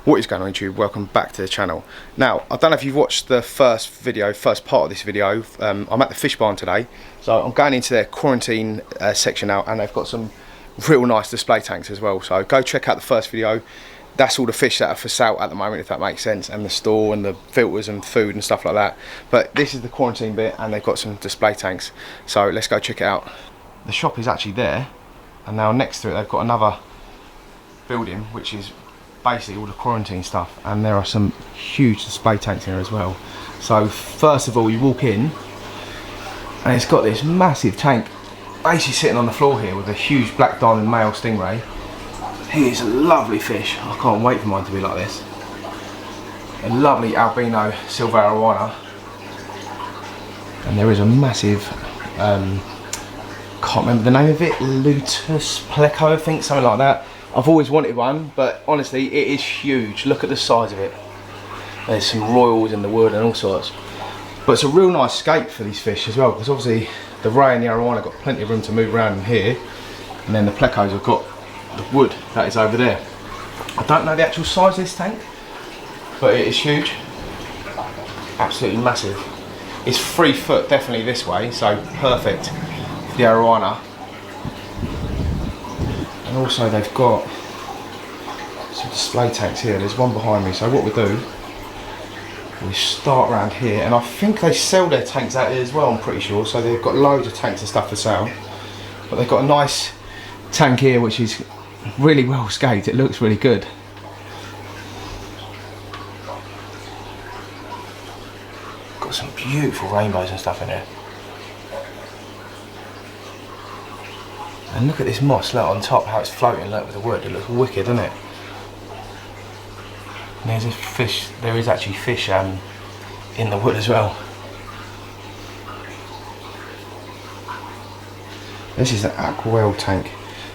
What is going on YouTube? Welcome back to the channel. Now, I don't know if you've watched the first part of this video. I'm at the fish barn today, so I'm going into their quarantine section now, and they've got some real nice display tanks as well. So go check out the first video. That's all the fish that are for sale at the moment, if that makes sense, and the store and the filters and food and stuff like that. But this is the quarantine bit, and they've got some display tanks. So let's go check it out. The shop is actually there, and now next to it they've got another building which is basically all the quarantine stuff, and there are some huge display tanks here as well. So first of all, you walk in and it's got this massive tank basically sitting on the floor here with a huge black diamond male stingray. He is a lovely fish. I can't wait for mine to be like this. A lovely albino silver arowana, and there is a massive can't remember the name of it, Lutus pleco, I think, something like that. I've always wanted one, but honestly it is huge. Look at the size of it. There's some royals in the wood and all sorts. But it's a real nice scape for these fish as well, because obviously the ray and the arowana have got plenty of room to move around in here, and then the plecos have got the wood that is over there. I don't know the actual size of this tank, but it is huge. Absolutely massive. It's 3 foot definitely this way, so perfect for the arowana. And also they've got some display tanks here. There's one behind me. So what we do, we start around here, and I think they sell their tanks out here as well, I'm pretty sure. So they've got loads of tanks and stuff for sale. But they've got a nice tank here which is really well scaped. It looks really good. Got some beautiful rainbows and stuff in here. And look at this moss, look on top how it's floating, look with the wood. It looks wicked, doesn't it? And there's a fish, there is actually fish in the wood as well. This is an aquarium tank.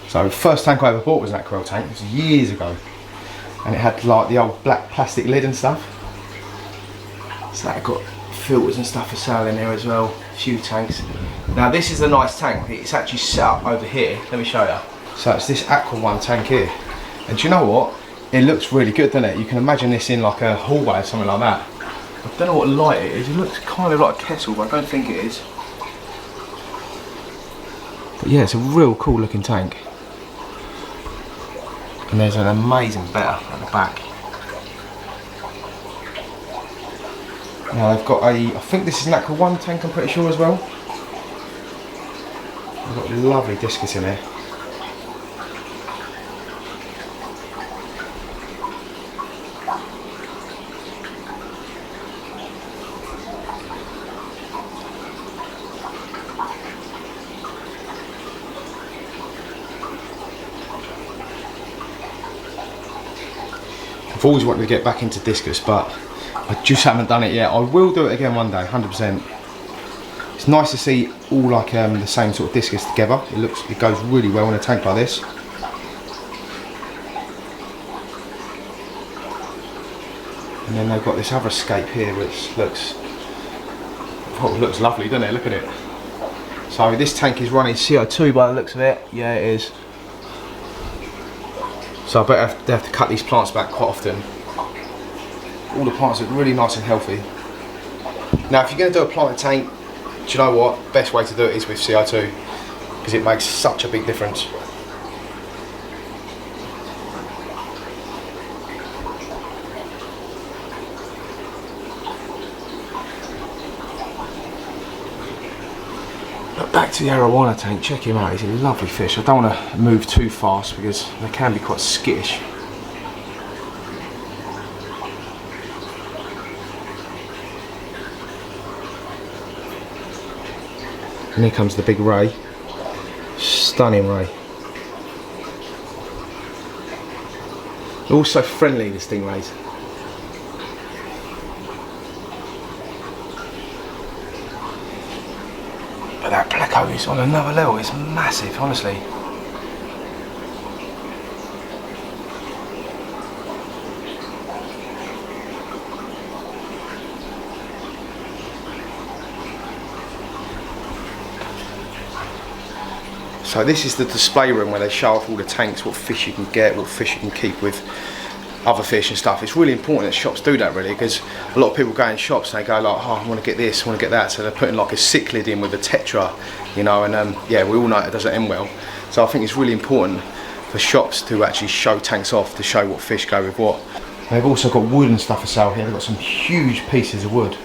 So the first tank I ever bought was an aquarium tank. It was years ago, and it had like the old black plastic lid and stuff. So that got filters and stuff for sale in there as well. A few tanks. Now this is a nice tank. It's actually set up over here. Let me show you. So it's this Aqua One tank here, and do you know what? It looks really good, doesn't it? You can imagine this in like a hallway or something like that. I don't know what light it is. It looks kind of like a kettle, but I don't think it is. But yeah, it's a real cool looking tank. And there's an amazing better at the back. Now they've got I think this is an Aqua One tank, I'm pretty sure as well. They've got lovely discus in here. I've always wanted to get back into discus, but I just haven't done it yet. I will do it again one day, 100%. It's nice to see all like the same sort of discus together. It goes really well in a tank like this. And then they've got this other scape here which looks lovely, doesn't it? Look at it. So this tank is running CO2 by the looks of it. Yeah, it is. So I bet they have to cut these plants back quite often. All the plants look really nice and healthy. Now if you're going to do a planted tank, do you know what? Best way to do it is with CO2, because it makes such a big difference. But back to the arowana tank, check him out, he's a lovely fish. I don't want to move too fast because they can be quite skittish. And here comes the big ray. Stunning ray. Also friendly, the stingrays. But that pleco is on another level. It's massive, honestly. So this is the display room where they show off all the tanks, what fish you can get, what fish you can keep with other fish and stuff. It's really important that shops do that, really, because a lot of people go in shops and they go like, oh, I want to get this, I want to get that, so they're putting like a cichlid in with a tetra, you know, and yeah, we all know it doesn't end well. So I think it's really important for shops to actually show tanks off, to show what fish go with what. They've also got wood and stuff for sale here. They've got some huge pieces of wood,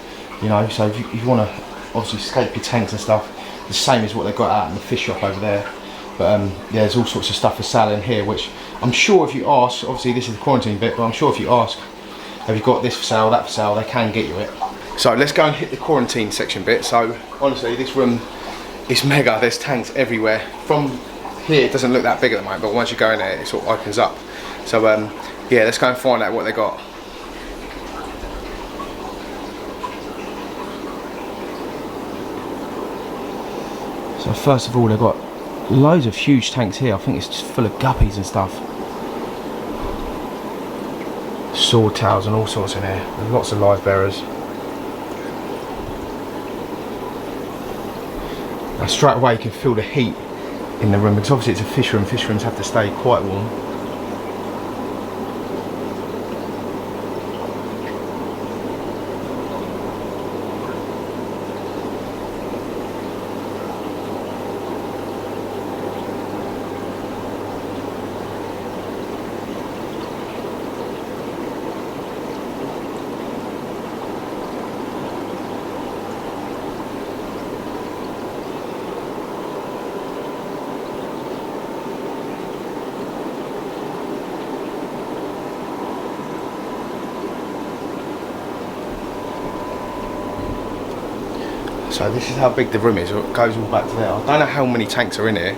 you know, so if you want to obviously scape your tanks and stuff, the same as what they've got out in the fish shop over there. But yeah, there's all sorts of stuff for sale in here, which I'm sure if you ask, obviously this is the quarantine bit, but I'm sure if you ask, have you got this for sale, that for sale, they can get you it. So let's go and hit the quarantine section bit. So honestly, this room is mega. There's tanks everywhere. From here, it doesn't look that big at the moment, but once you go in there, it sort of opens up. So yeah, let's go and find out what they got. So first of all, they've got loads of huge tanks here. I think it's just full of guppies and stuff. Swordtails and all sorts in here. There's lots of live bearers. Now straight away you can feel the heat in the room, because obviously it's a fish room. Fish rooms have to stay quite warm. So this is how big the room is. It goes all back to there. I don't know how many tanks are in here.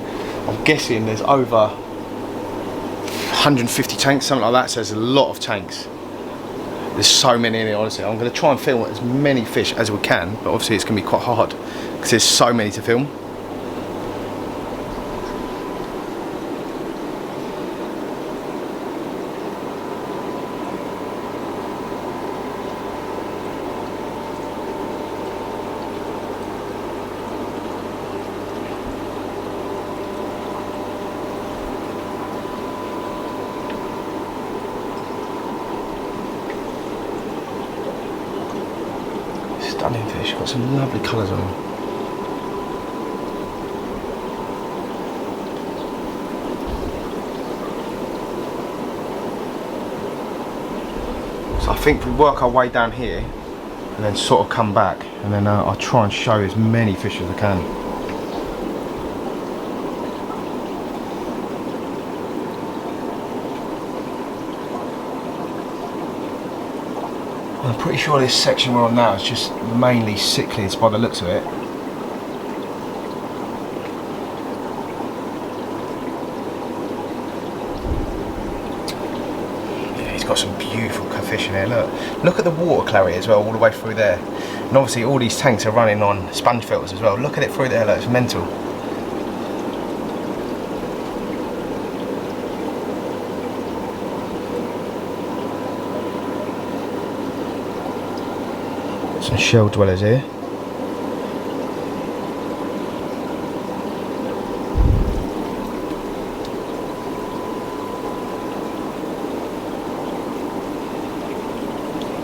I'm guessing there's over 150 tanks, something like that. So there's a lot of tanks. There's so many in here, honestly. I'm going to try and film as many fish as we can, but obviously it's going to be quite hard because there's so many to film. Stunning fish, got some lovely colours on them. So I think we work our way down here and then sort of come back, and then I'll try and show as many fish as I can. I'm pretty sure this section we're on now is just mainly cichlids by the looks of it. Yeah, he's got some beautiful fish in here. Look at the water clarity as well, all the way through there. And obviously all these tanks are running on sponge filters as well. Look at it through there, look, it's mental. Some shell dwellers here.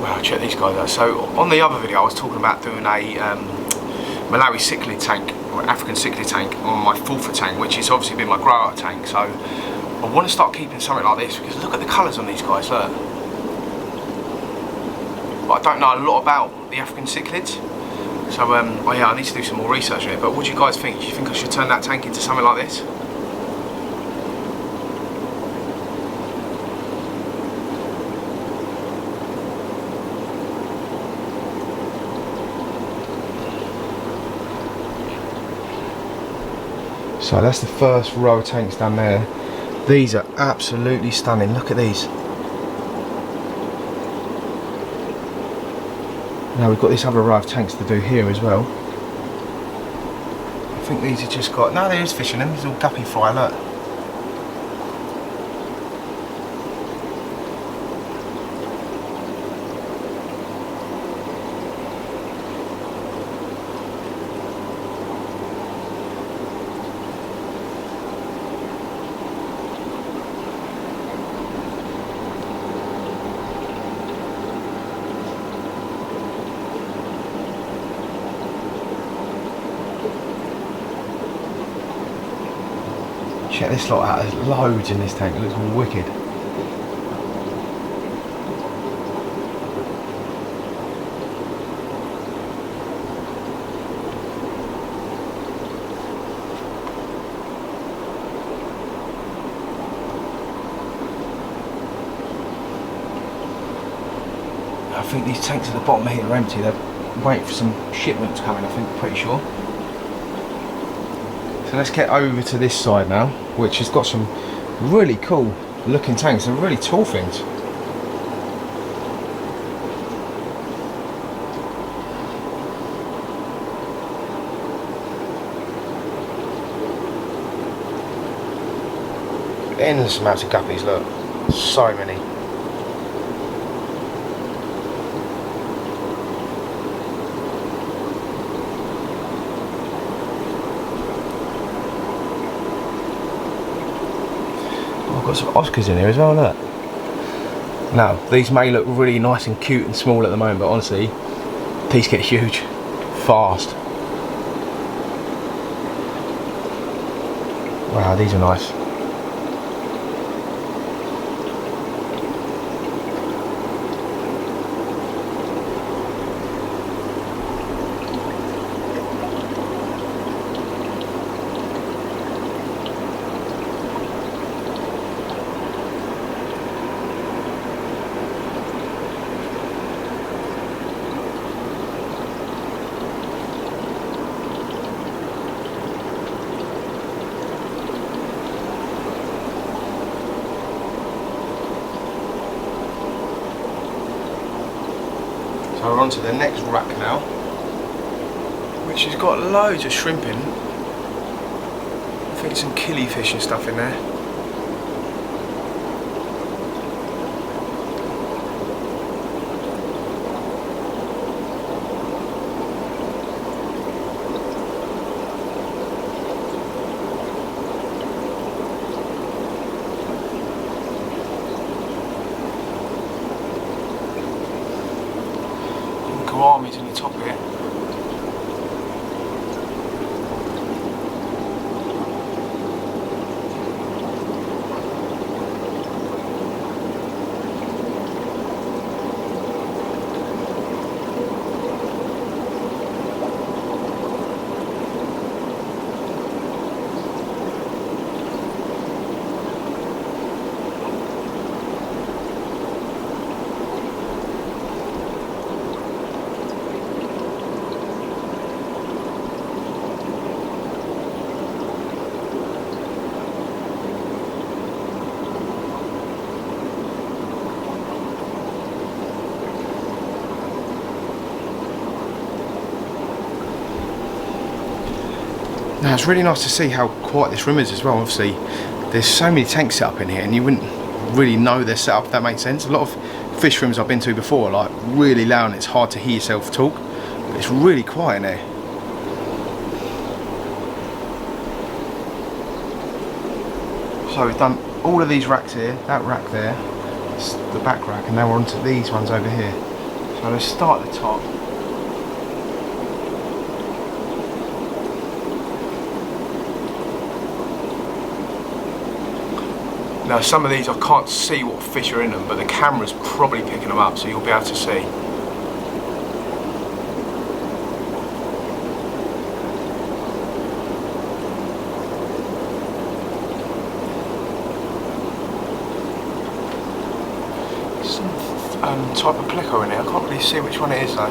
Wow, check these guys out. So on the other video I was talking about doing a Malawi cichlid tank, or African cichlid tank, on my 4-foot tank, which has obviously been my grow out tank. So I want to start keeping something like this, because look at the colours on these guys, look. But I don't know a lot about the African cichlids, so oh yeah, I need to do some more research on it. But what do you guys think? Do you think I should turn that tank into something like this? So that's the first row of tanks down there. These are absolutely stunning. Look at these. Now we've got this other row of tanks to do here as well. I think these are just got, no, there is fish in them. There's all guppy fry, look. Check this lot out, there's loads in this tank, it looks wicked. I think these tanks at the bottom here are empty, they're waiting for some shipment to come in, I think, pretty sure. So let's get over to this side now, which has got some really cool looking tanks. They're really tall things. Endless amounts of guppies, look. So many. Got some Oscars in here as well, look. Now, these may look really nice and cute and small at the moment, but honestly, these get huge fast. Wow, these are nice. So we're on to the next rack now, which has got loads of shrimp in. I think some killifish and stuff in there. Armies in the top here. Now it's really nice to see how quiet this room is as well. Obviously there's so many tanks set up in here and you wouldn't really know they're set up, if that makes sense. A lot of fish rooms I've been to before are like really loud and it's hard to hear yourself talk, but it's really quiet in here. So we've done all of these racks here, that rack there, the back rack, and now we're onto these ones over here. So let's start at the top. Now some of these I can't see what fish are in them, but the camera's probably picking them up, so you'll be able to see. Some type of pleco in here, I can't really see which one it is though.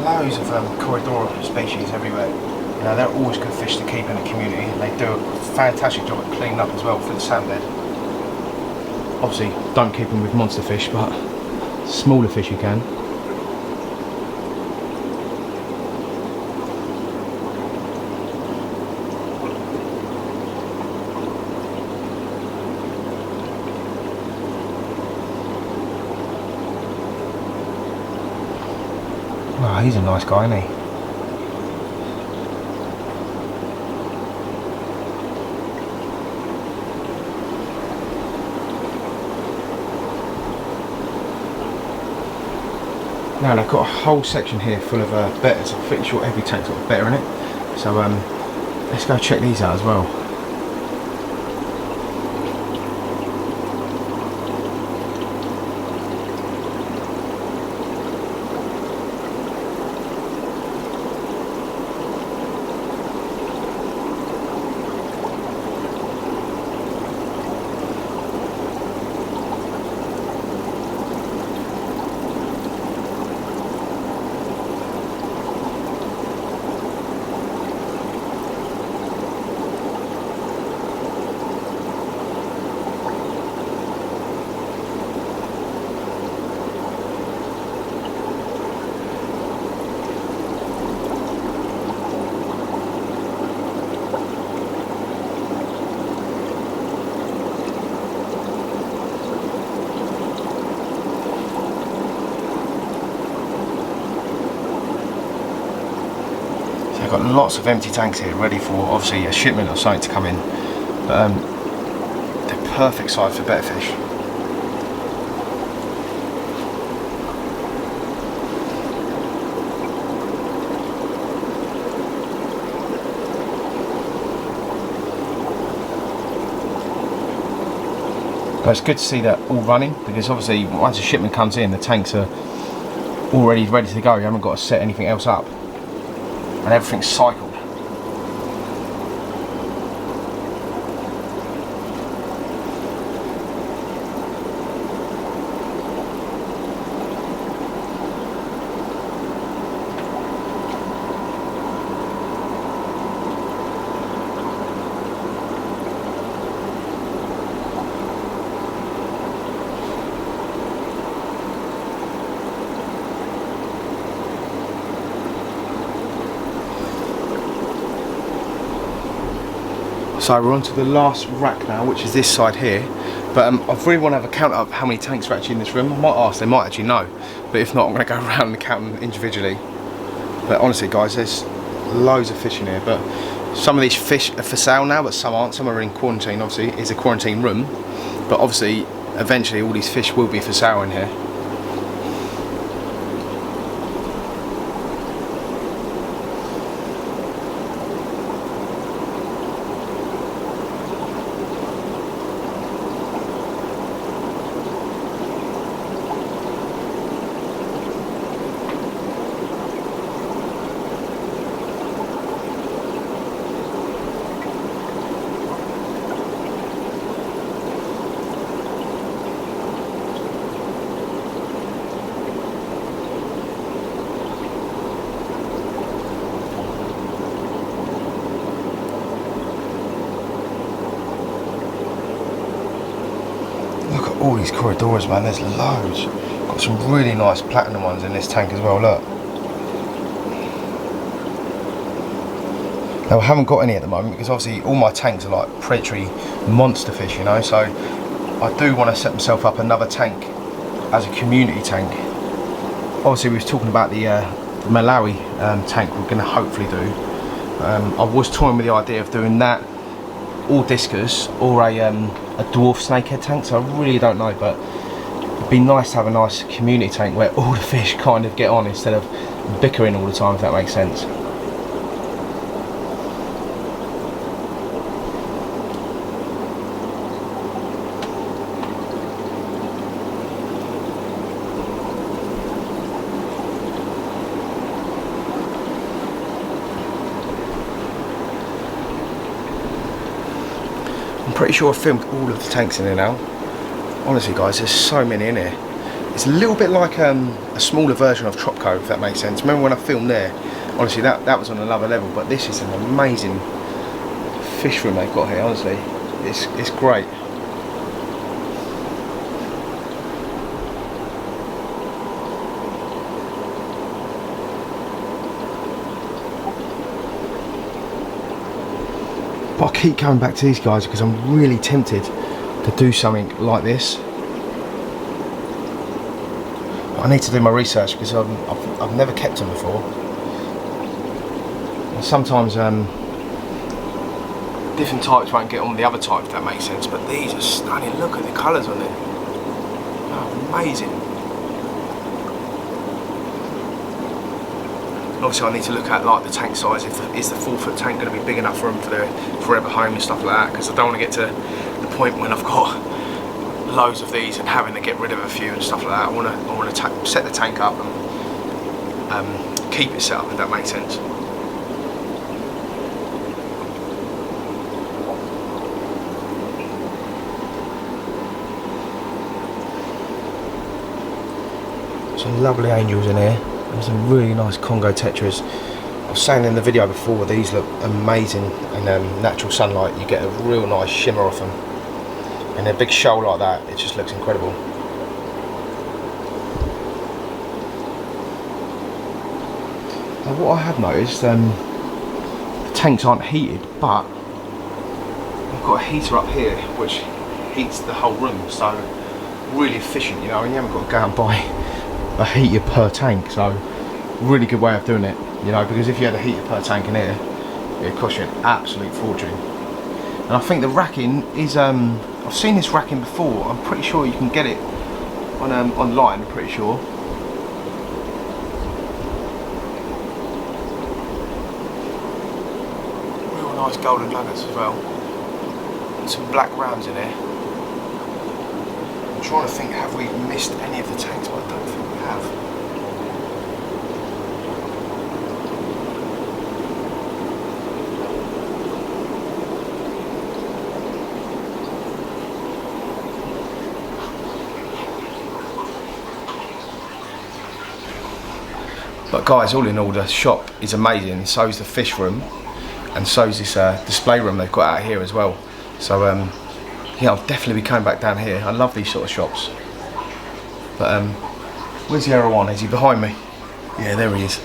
Loads of corridor species everywhere. You know, they're always good fish to keep in the community. They do a fantastic job at cleaning up as well for the sand bed. Obviously, don't keep them with monster fish, but smaller fish you can. Oh, he's a nice guy, isn't he? Now they've got a whole section here full of betters. I'm pretty sure every tank's got a better in it. So let's go check these out as well. I've got lots of empty tanks here ready for obviously a shipment or something to come in, but they're perfect size for better fish. But it's good to see that all running, because obviously once a shipment comes in the tanks are already ready to go. You haven't got to set anything else up. And everything's cycled. So we're on to the last rack now, which is this side here. But I really want to have a count up how many tanks are actually in this room. I might ask, they might actually know. But if not, I'm going to go around and count them individually. But honestly guys, there's loads of fish in here. But some of these fish are for sale now, but some aren't. Some are in quarantine, obviously. It's a quarantine room. But obviously, eventually all these fish will be for sale in here. Look at all these corridors, man, there's loads. Got some really nice platinum ones in this tank as well, look. Now I haven't got any at the moment because obviously all my tanks are like predatory monster fish, you know, so I do want to set myself up another tank as a community tank. Obviously we was talking about the Malawi tank we're going to hopefully do. I was toying with the idea of doing that, or discus, or a dwarf snakehead tank, so I really don't know, but it'd be nice to have a nice community tank where all the fish kind of get on instead of bickering all the time, if that makes sense. I'm pretty sure I filmed all of the tanks in here now. Honestly guys, there's so many in here. It's a little bit like a smaller version of Tropco, if that makes sense. Remember when I filmed there? Honestly, that was on another level, but this is an amazing fish room they've got here, honestly. It's great. But I keep coming back to these guys because I'm really tempted to do something like this. But I need to do my research because I've never kept them before. And sometimes different types won't get on with the other type, if that makes sense. But these are stunning. Look at the colours on them. Oh, amazing. Obviously I need to look at like the tank size. Is the 4-foot tank going to be big enough for them for their forever home and stuff like that? Because I don't want to get to the point when I've got loads of these and having to get rid of a few and stuff like that. I want to set the tank up and keep it set up, if that makes sense. Some lovely angels in here, and some really nice Congo tetras. I was saying in the video before, these look amazing in natural sunlight. You get a real nice shimmer off them. In a big shoal like that, it just looks incredible. Now what I have noticed, the tanks aren't heated, but I've got a heater up here which heats the whole room, so really efficient, you know, and you haven't got to go and buy a heater per tank. So really good way of doing it, you know, because if you had a heater per tank in here, it'd cost you an absolute fortune. And I think the racking is, I've seen this racking before. I'm pretty sure you can get it on online, I'm pretty sure. Real nice golden nuggets as well. And some black rounds in here. I'm trying to think, have we missed any of the tanks, but I don't think we have. But guys, all in all, the shop is amazing. So is the fish room, and so is this display room they've got out here as well. So yeah, I'll definitely be coming back down here. I love these sort of shops. But where's the arrow on? Is he behind me? Yeah, there he is.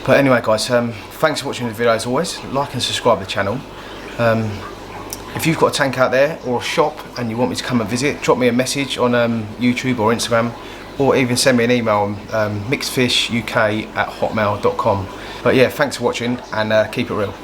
But anyway guys, thanks for watching the video as always. Like and subscribe to the channel. If you've got a tank out there or a shop and you want me to come and visit, drop me a message on YouTube or Instagram, or even send me an email on mixedfishuk@hotmail.com. But yeah, thanks for watching, and keep it real.